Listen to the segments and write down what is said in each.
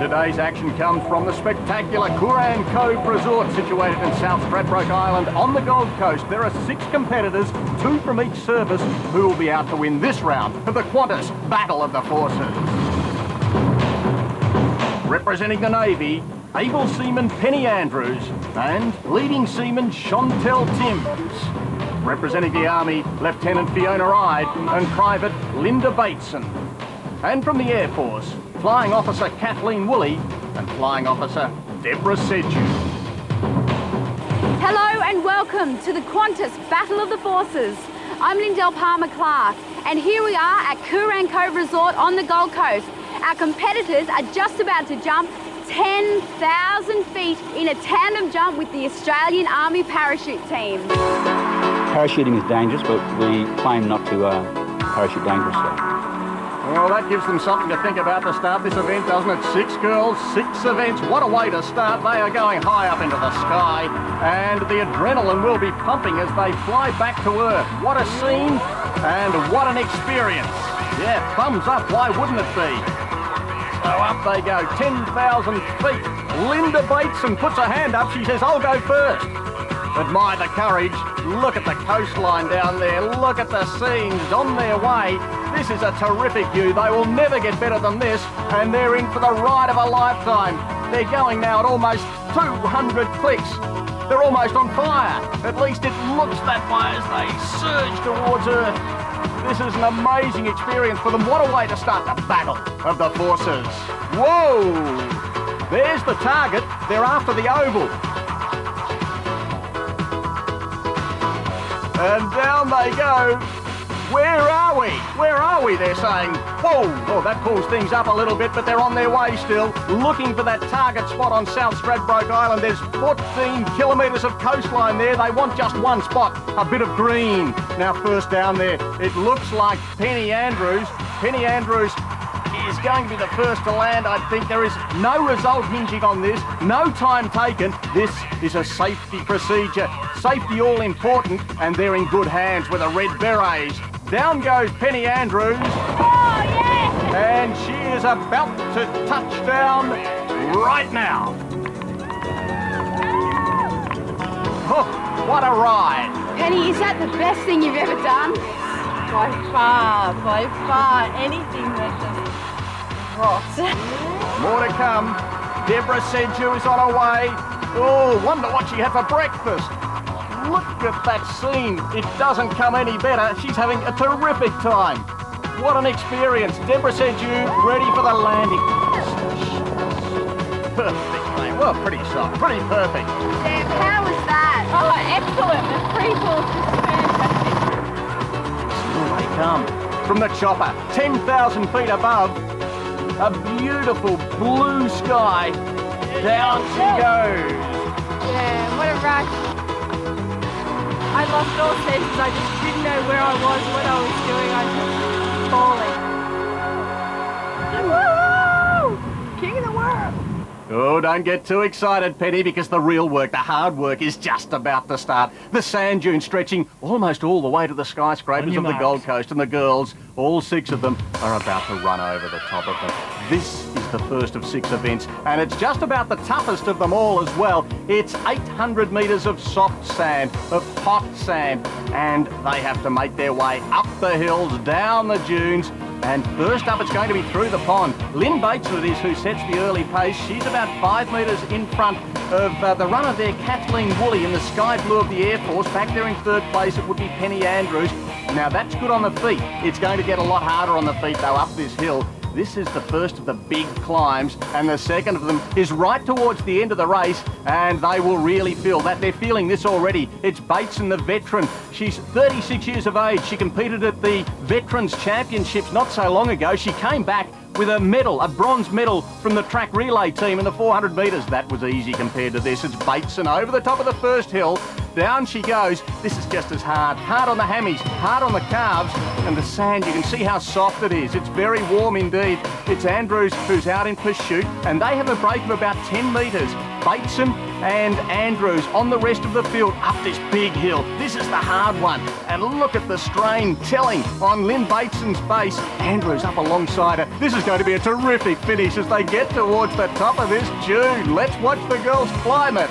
Today's action comes from the spectacular Kooran Cove Resort situated in South Stradbroke Island on the Gold Coast. There are 6 competitors, 2 from each service, who will be out to win this round of the Qantas Battle of the Forces. Representing the Navy, able seaman Penny Andrews and leading seaman Chantel Timms. Representing the Army, Lieutenant Fiona Ide and Private Linda Bateson. And from the Air Force, Flying Officer Kathleen Woolley and Flying Officer Deborah Sedju. Hello and welcome to the Qantas Battle of the Forces. I'm Lindell Palmer-Clark and here we are at Kooran Cove Resort on the Gold Coast. Our competitors are just about to jump 10,000 feet in a tandem jump with the Australian Army parachute team. Parachuting is dangerous, but we claim not to parachute dangerously. Well, that gives them something to think about to start this event, doesn't it? 6 girls, 6 events. What a way to start. They are going high up into the sky, and the adrenaline will be pumping as they fly back to Earth. What a scene, and what an experience. Yeah, thumbs up. Why wouldn't it be? So up they go, 10,000 feet. Linda Bateson puts her hand up. She says, I'll go first. Admire the courage. Look at the coastline down there. Look at the scenes on their way. This is a terrific view. They will never get better than this, and they're in for the ride of a lifetime. They're going now at almost 200 clicks. They're almost on fire. At least it looks that way as they surge towards Earth. This is an amazing experience for them. What a way to start the Battle of the Forces. Whoa! There's the target. They're after the oval. And down they go. Where are we? Where are we? They're saying. Whoa! Oh, that pulls things up a little bit, but they're on their way still, looking for that target spot on South Stradbroke Island. There's 14 kilometres of coastline there. They want just one spot, a bit of green. Now, first down there, it looks like Penny Andrews. Penny Andrews is going to be the first to land. I think there is no result hinging on this, no time taken. This is a safety procedure. Safety all important, and they're in good hands with the Red Berets. Down goes Penny Andrews. Oh, yes! And she is about to touch down right now. Oh, what a ride. Penny, is that the best thing you've ever done? By far, anything that just rocks. More to come. Deborah Sedju is on her way. Oh, wonder what she had for breakfast. Look at that scene. It doesn't come any better. She's having a terrific time. What an experience. Deborah Sedju ready for the landing. Perfect, mate. Well, pretty soft. Pretty perfect. Deb, how was that? Oh, excellent. The free fall is just fantastic. Here they come. From the chopper, 10,000 feet above, a beautiful blue sky. Down she goes. Yeah, what a rush. I lost all senses. I just didn't know where I was, what I was doing. I just falling. Woo! King of the world. Oh, don't get too excited, Penny, because the real work, the hard work, is just about to start. The sand dunes stretching almost all the way to the skyscrapers of the Gold Coast, and the girls, all 6 of them, are about to run over the top of them. This is the first of 6 events, and it's just about the toughest of them all as well. It's 800 metres of soft sand, of hot sand, and they have to make their way up the hills, down the dunes, and first up it's going to be through the pond. Lynn Bateson it is who sets the early pace. She's about 5 metres in front of the runner there, Kathleen Woolley, in the sky blue of the Air Force. Back there in 3rd place it would be Penny Andrews. Now that's good on the feet. It's going to get a lot harder on the feet though up this hill. This is the first of the big climbs, and the second of them is right towards the end of the race, and they will really feel that. They're feeling this already. It's Bateson, the veteran. She's 36 years of age. She competed at the Veterans Championships not so long ago. She came back with a medal, a bronze medal from the track relay team in the 400 metres. That was easy compared to this. It's Bateson over the top of the first hill. Down she goes. This is just as hard. Hard on the hammies, hard on the calves, and the sand, you can see how soft it is. It's very warm indeed. It's Andrews who's out in pursuit, and they have a break of about 10 metres. Bateson and Andrews on the rest of the field up this big hill. This is the hard one. And look at the strain telling on Lynn Bateson's face. Andrews up alongside her. This is going to be a terrific finish as they get towards the top of this dune. Let's watch the girls climb it.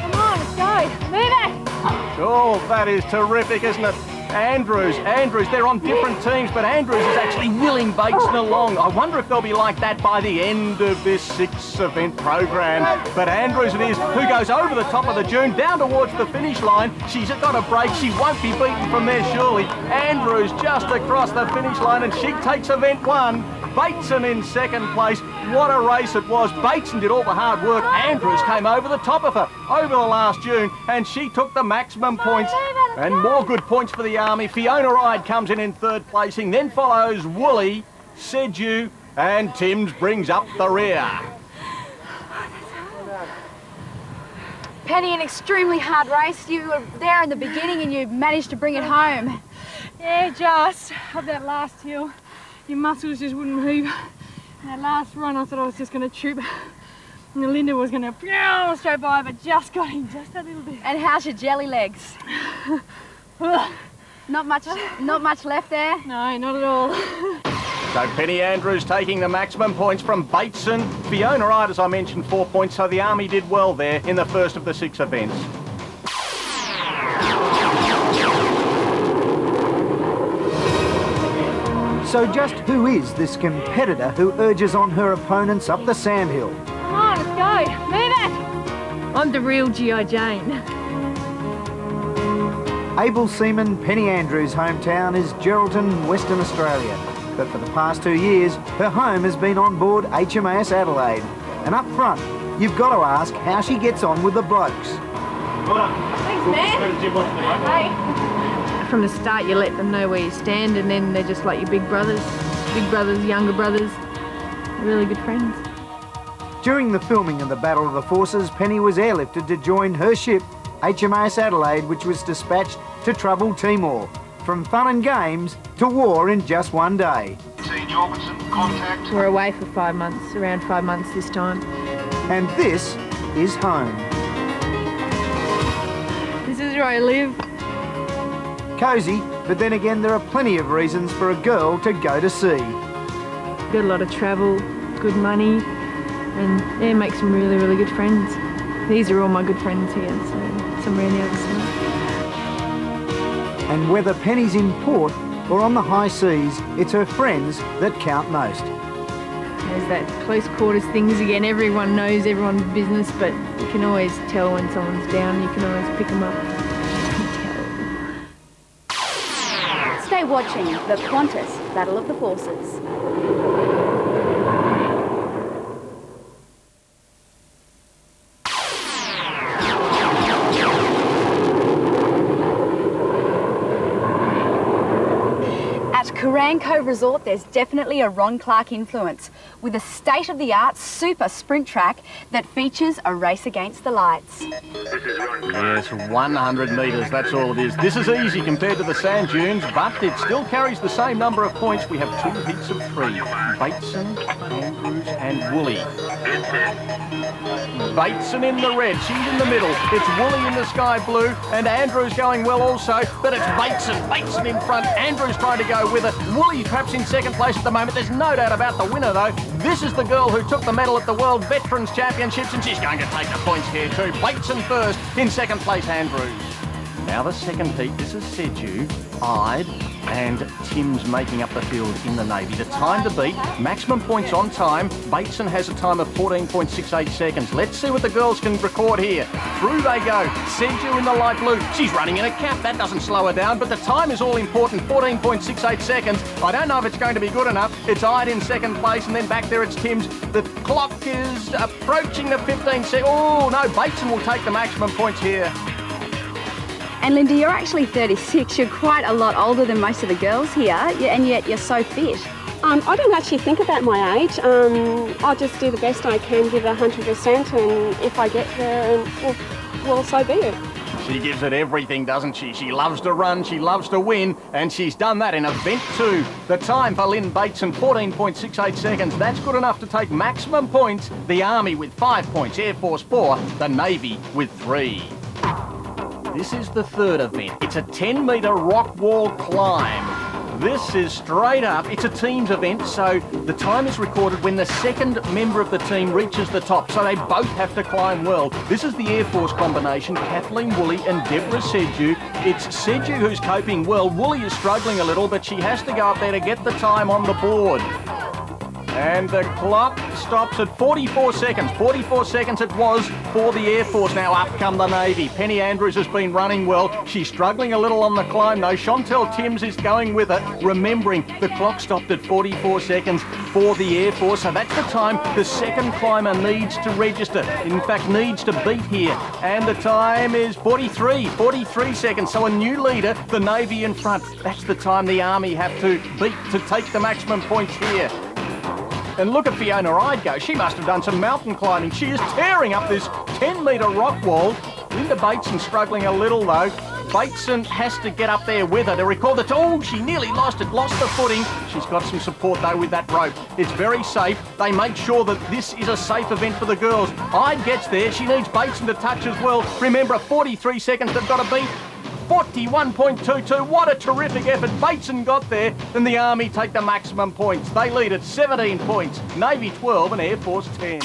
Come on, let's go. Move it. Oh, that is terrific, isn't it? Andrews, they're on different teams, but Andrews is actually willing Bateson along. I wonder if they'll be like that by the end of this 6-event program. But Andrews it is, who goes over the top of the dune, down towards the finish line. She's got a break, she won't be beaten from there surely. Andrews just across the finish line, and she takes event 1. Bateson in second place. What a race it was. Bateson did all the hard work. Andrews came over the top of her, over the last dune, and she took the maximum points. And more good points for the Army. Fiona Ride comes in third placing. Then follows Woolley, Seju, and Timms brings up the rear. Penny, an extremely hard race. You were there in the beginning and you managed to bring it home. Yeah, just up that last hill. Your muscles just wouldn't move. And that last run, I thought I was just going to trip. And Linda was going to straight by, but just got in just a little bit. And how's your jelly legs? Not much left there? No, not at all. So Penny Andrews taking the maximum points from Bateson. Fiona Wright, as I mentioned, 4 points, so the Army did well there in the first of the 6 events. So just who is this competitor who urges on her opponents up the sandhill? Come on, let's go. Move it. I'm the real G.I. Jane. Able seaman Penny Andrews' hometown is Geraldton, Western Australia. But for the past 2 years, her home has been on board HMAS Adelaide. And up front, you've got to ask how she gets on with the blokes. Thanks, man. Hey. From the start, you let them know where you stand, and then they're just like your big brothers, younger brothers, really good friends. During the filming of the Battle of the Forces, Penny was airlifted to join her ship, HMAS Adelaide, which was dispatched to trouble Timor. From fun and games to war in just one day. We're away for 5 months, around 5 months this time. And this is home. This is where I live. Cosy, but then again there are plenty of reasons for a girl to go to sea. Got a lot of travel, good money, and yeah, make some really, really good friends. These are all my good friends here, so somewhere on the other side. And whether Penny's in port or on the high seas, it's her friends that count most. There's that close quarters things again. Everyone knows everyone's business, but you can always tell when someone's down. You can always pick them up. Stay watching the Qantas Battle of the Forces. At Coorang Cove Resort, there's definitely a Ron Clark influence, with a state-of-the-art super sprint track that features a race against the lights. Yes, 100 metres, that's all it is. This is easy compared to the sand dunes, but it still carries the same number of points. We have 2 heats of 3, Bateson, Andrews and Woolley. Bateson in the red, she's in the middle. It's Woolley in the sky blue, and Andrews going well also, but it's Bateson in front. Andrews trying to go with it. Woolley perhaps in second place at the moment. There's no doubt about the winner though. This is the girl who took the medal at the World Veterans Championships, and she's going to take the points here too. Bateson first, in second place Andrews. Now the second heat, this is Seju, Ide and Timms making up the field in the Navy. The time to beat, maximum points on time. Bateson has a time of 14.68 seconds. Let's see what the girls can record here. Through they go. Seju in the light blue. She's running in a cap. That doesn't slow her down, but the time is all important, 14.68 seconds. I don't know if it's going to be good enough. It's Ide in second place, and then back there it's Timms. The clock is approaching the 15 seconds. Oh, no, Bateson will take the maximum points here. And Linda, you're actually 36. You're quite a lot older than most of the girls here, and yet you're so fit. I don't actually think about my age. I'll just do the best I can, give 100%, and if I get there, well, so be it. She gives it everything, doesn't she? She loves to run, she loves to win, and she's done that in event 2. The time for Lynn Bateson, 14.68 seconds. That's good enough to take maximum points. The Army with 5 points, Air Force 4, the Navy with 3. This is the third event. It's a 10-metre rock wall climb. This is straight up. It's a teams event, so the time is recorded when the second member of the team reaches the top, so they both have to climb well. This is the Air Force combination, Kathleen Woolley and Deborah Sedju. It's Sedju who's coping well. Woolley is struggling a little, but she has to go up there to get the time on the board. And the clock stops at 44 seconds. 44 seconds it was for the Air Force. Now up come the Navy. Penny Andrews has been running well. She's struggling a little on the climb though. Chantel Timms is going with it. Remembering the clock stopped at 44 seconds for the Air Force. So that's the time the second climber needs to register. In fact, needs to beat here. And the time is 43 seconds. So a new leader, the Navy in front. That's the time the Army have to beat to take the maximum points here. And look at Fiona Ide go. She must have done some mountain climbing. She is tearing up this 10-metre rock wall. Linda Bateson struggling a little though. Bateson has to get up there with her to record that. Oh, she nearly lost the footing. She's got some support though with that rope. It's very safe. They make sure that this is a safe event for the girls. Ide gets there. She needs Bateson to touch as well. Remember, 43 seconds they've got to beat. 41.22, what a terrific effort. Bateson got there, and the Army take the maximum points. They lead at 17 points, Navy 12 and Air Force 10.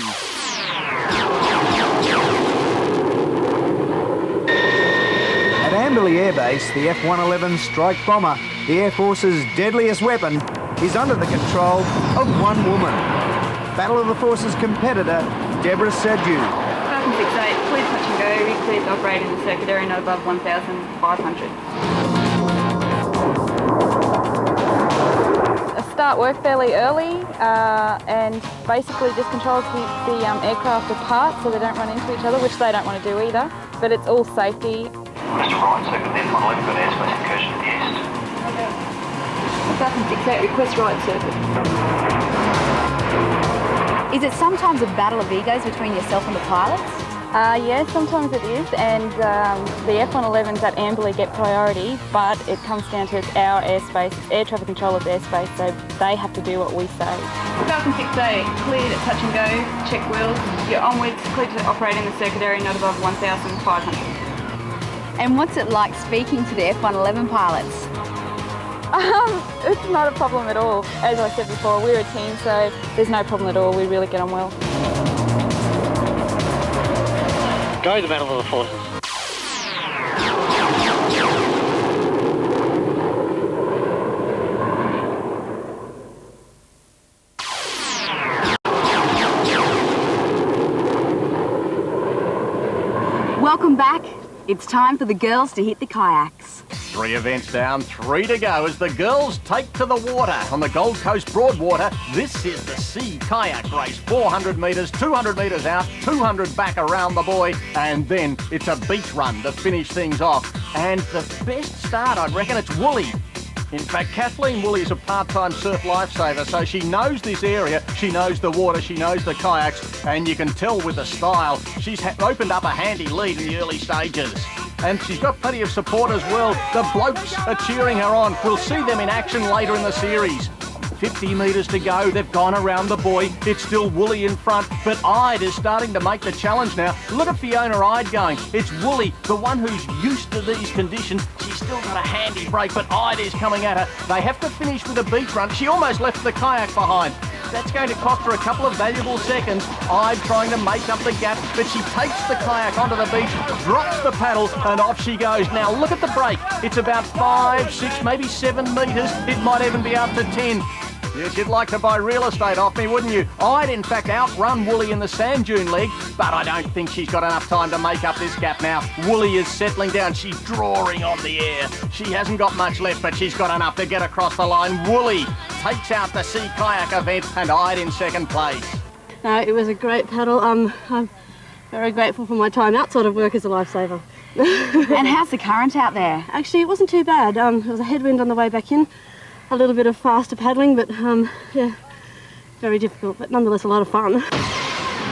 At Amberley Air Base, the F-111 Strike Bomber, the Air Force's deadliest weapon, is under the control of one woman. Battle of the Forces competitor, Deborah Sedju. 68, please touch and go, clear to operate in the circuit area not above 1,500. I start work fairly early and basically just controls the aircraft apart so they don't run into each other, which they don't want to do either, but it's all safety. Mr. Ryan, circuit F-111 got airspace incursion to the east. Falcon 68, request right circuit. Is it sometimes a battle of egos between yourself and the pilots? Yeah, sometimes it is, and the F-111s at Amberley get priority, but it comes down to it's our airspace, air traffic controller's airspace, so they have to do what we say. Falcon 68, cleared at touch and go, check wheels, you're onwards, cleared to operate in the circuit area not above 1,500. And what's it like speaking to the F-111 pilots? It's not a problem at all. As I said before, we're a team, so there's no problem at all. We really get on well. Go to the Battle of the Forces. Welcome back. It's time for the girls to hit the kayaks. 3 events down, 3 to go as the girls take to the water on the Gold Coast Broadwater. This is the Sea Kayak Race. 400 metres, 200 metres out, 200 back around the buoy, and then it's a beach run to finish things off. And the best start, I'd reckon, it's Woolley. In fact, Kathleen Woolley is a part-time surf lifesaver, so she knows this area, she knows the water, she knows the kayaks, and you can tell with the style, she's opened up a handy lead in the early stages. And she's got plenty of support as well. The blokes are cheering her on. We'll see them in action later in the series. 50 metres to go. They've gone around the buoy. It's still Woolley in front, but Ide is starting to make the challenge now. Look at Fiona Ide going. It's Woolley, the one who's used to these conditions. She's still got a handy break, but Ide is coming at her. They have to finish with a beach run. She almost left the kayak behind. That's going to cost her a couple of valuable seconds. Ide trying to make up the gap, but she takes the kayak onto the beach, drops the paddle, and off she goes. Now look at the break. It's about 5, 6, maybe 7 metres. It might even be up to 10. Yes, you'd like to buy real estate off me, wouldn't you? I'd in fact outrun Woolley in the sand dune leg, but I don't think she's got enough time to make up this gap now. Woolley is settling down. She's drawing on the air. She hasn't got much left, but she's got enough to get across the line. Woolley takes out the Sea Kayak event and Ide in second place. No, it was a great paddle. I'm very grateful for my time outside of work as a lifesaver. And how's the current out there? Actually, it wasn't too bad. There was a headwind on the way back in, a little bit of faster paddling, but yeah, very difficult, but nonetheless a lot of fun.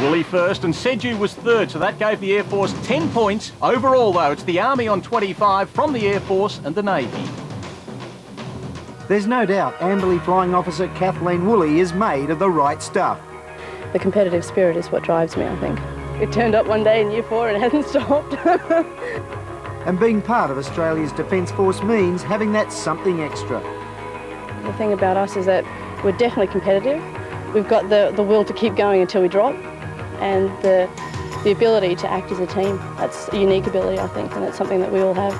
Woolley first and Sedju was third, so that gave the Air Force 10 points. Overall, though, it's the Army on 25 from the Air Force and the Navy. There's no doubt Amberley Flying Officer Kathleen Woolley is made of the right stuff. The competitive spirit is what drives me, I think. It turned up one day in Year 4 and it hasn't stopped. And being part of Australia's Defence Force means having that something extra. The thing about us is that we're definitely competitive. We've got the will to keep going until we drop, and the ability to act as a team. That's a unique ability, I think, and it's something that we all have.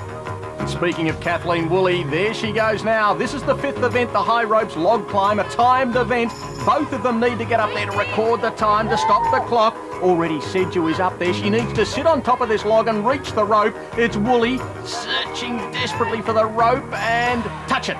And speaking of Kathleen Woolley, there she goes now. This is the 5th event, the high ropes log climb, a timed event. Both of them need to get up there to record the time to stop the clock. Already Sedju is up there. She needs to sit on top of this log and reach the rope. It's Woolley searching desperately for the rope and touch it.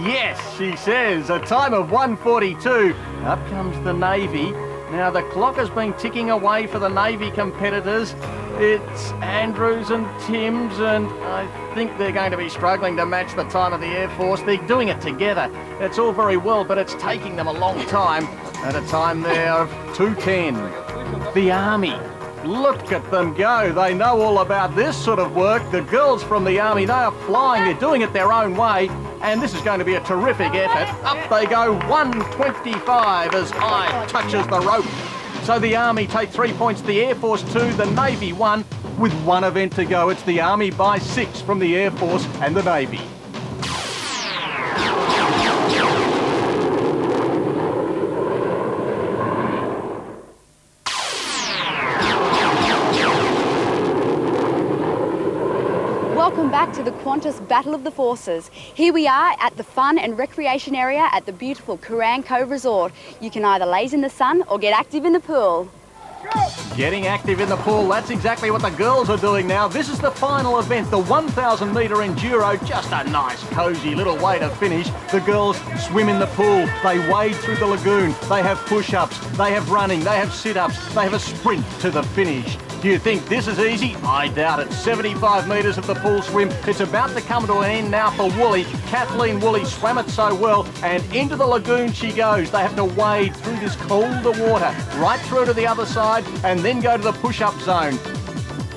Yes, she says, a time of 1:42. Up comes the Navy. Now the clock has been ticking away for the Navy competitors. It's Andrews and Timms, and I think they're going to be struggling to match the time of the Air Force. They're doing it together. It's all very well, but it's taking them a long time. At a time there of 2:10. The Army. Look at them go. They know all about this sort of work. The girls from the Army, they are flying. They're doing it their own way. And this is going to be a terrific effort. Up they go, 1:25 as I touches the rope. So the Army take 3 points, the Air Force 2, the Navy 1. With one event to go, it's the Army by 6 from the Air Force and the Navy. Welcome back to the Qantas Battle of the Forces. Here we are at the fun and recreation area at the beautiful Coorang Cove Resort. You can either laze in the sun or get active in the pool. Getting active in the pool, that's exactly what the girls are doing now. This is the final event, the 1,000 metre enduro. Just a nice, cosy little way to finish. The girls swim in the pool, they wade through the lagoon, they have push-ups, they have running, they have sit-ups, they have a sprint to the finish. Do you think this is easy? I doubt it. 75 metres of the pool swim. It's about to come to an end now for Woolley. Kathleen Woolley swam it so well, and into the lagoon she goes. They have to wade through this colder water, right through to the other side, and then go to the push-up zone.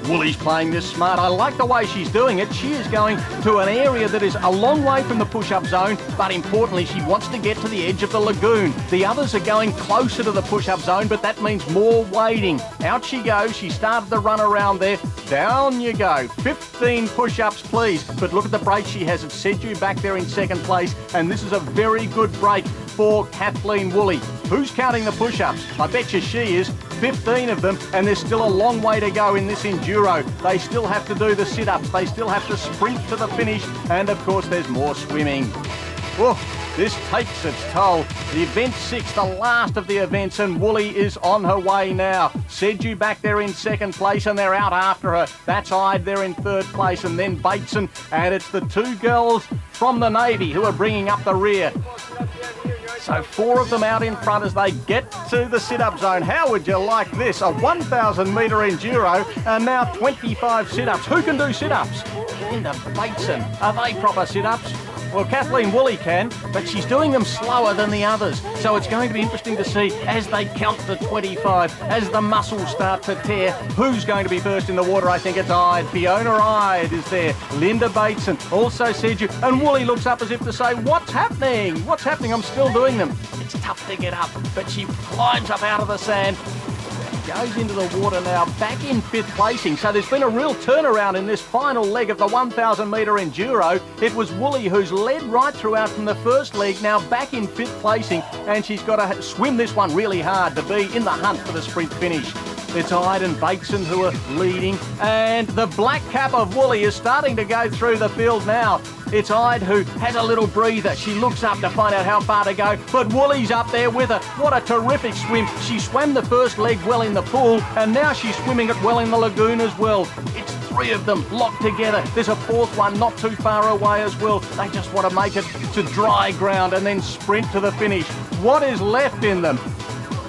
Woolley's playing this smart. I like the way she's doing it. She is going to an area that is a long way from the push-up zone, but importantly, she wants to get to the edge of the lagoon. The others are going closer to the push-up zone, but that means more wading. Out she goes. She started the run around there. Down you go. 15 push-ups, please. But look at the break she has. It set you back there in second place, and this is a very good break for Kathleen Woolley. Who's counting the push-ups? I bet you she is. 15 of them, and there's still a long way to go in this enduro. They still have to do the sit-ups, they still have to sprint to the finish, and of course there's more swimming. Whoa, this takes its toll. The event 6, the last of the events, and Woolley is on her way now. Sedju back there in second place, and they're out after her. That's Ide there in third place, and then Bateson, and it's the two girls from the Navy who are bringing up the rear. So 4 of them out in front as they get to the sit-up zone. How would you like this? A 1,000 metre enduro and now 25 sit-ups. Who can do sit-ups? Linda Bateson. Are they proper sit-ups? Well, Kathleen Woolley can, but she's doing them slower than the others. So it's going to be interesting to see as they count to 25, as the muscles start to tear, who's going to be first in the water. I think it's Ide. Fiona Ide is there. Linda Bateson, also Sedju. And Woolley looks up as if to say, what's happening? What's happening? I'm still doing them. It's tough to get up, but she climbs up out of the sand. Goes into the water now, back in 5th placing. So there's been a real turnaround in this final leg of the 1,000 metre enduro. It was Woolley who's led right throughout from the first leg, now back in 5th placing, and she's got to swim this one really hard to be in the hunt for the sprint finish. It's Ide and Bateson who are leading, and the black cap of Woolley is starting to go through the field now. It's Ide who has a little breather. She looks up to find out how far to go, but Woolley's up there with her. What a terrific swim. She swam the first leg well in the pool, and now she's swimming it well in the lagoon as well. It's 3 of them locked together. There's a 4th one not too far away as well. They just want to make it to dry ground and then sprint to the finish. What is left in them?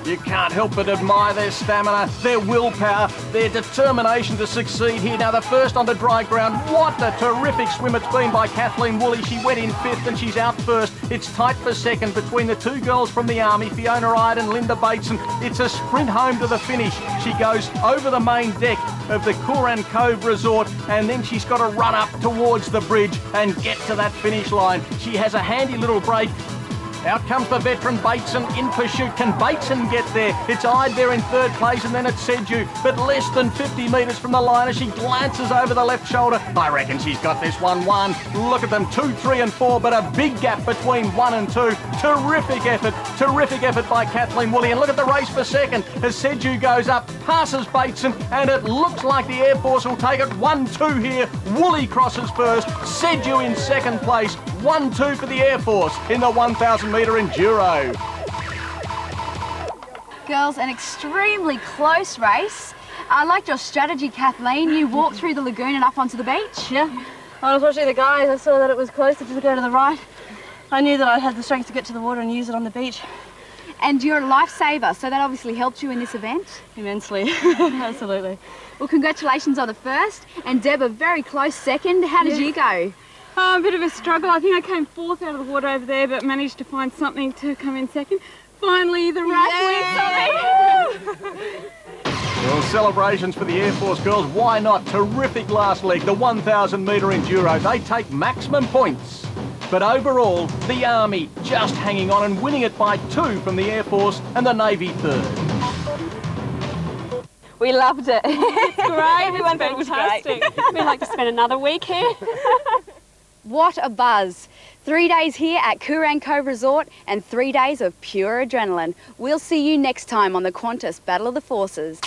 You can't help but admire their stamina, their willpower, their determination to succeed here. Now, the first on the dry ground. What a terrific swim it's been by Kathleen Woolley. She went in 5th and she's out 1st. It's tight for 2nd between the 2 girls from the Army, Fiona Ide and Linda Bateson. It's a sprint home to the finish. She goes over the main deck of the Kooran Cove Resort, and then she's got to run up towards the bridge and get to that finish line. She has a handy little break. Out comes the veteran Bateson in pursuit. Can Bateson get there? It's Ide there in 3rd place, and then it's Sedju, but less than 50 metres from the line as she glances over the left shoulder. I reckon she's got this one won. Look at them, 2, 3 and 4, but a big gap between 1 and 2. Terrific effort by Kathleen Woolley. And look at the race for 2nd as Sedju goes up, passes Bateson, and it looks like the Air Force will take it 1-2 here. Woolley crosses 1st, Sedju in 2nd place, 1-2 for the Air Force in the 1,000 metre enduro. Girls, an extremely close race. I liked your strategy, Kathleen. You walked through the lagoon and up onto the beach. Yeah. Unfortunately, the guys, I saw that it was close to just go to the right. I knew that I had the strength to get to the water and use it on the beach. And you're a lifesaver, so that obviously helped you in this event. Immensely, absolutely. Well, congratulations on the 1st, and Deb, a very close 2nd. How did you go? A bit of a struggle. I think I came 4th out of the water over there, but managed to find something to come in 2nd. Finally, the rack went something. Well, celebrations for the Air Force girls. Why not? Terrific last leg, the 1,000 metre enduro. They take maximum points. But overall, the Army just hanging on and winning it by 2 from the Air Force and the Navy 3rd. We loved it. Great, everyone thought it was fantastic. great. We'd like to spend another week here. What a buzz. 3 days here at Kooran Cove Resort and 3 days of pure adrenaline. We'll see you next time on the Qantas Battle of the Forces.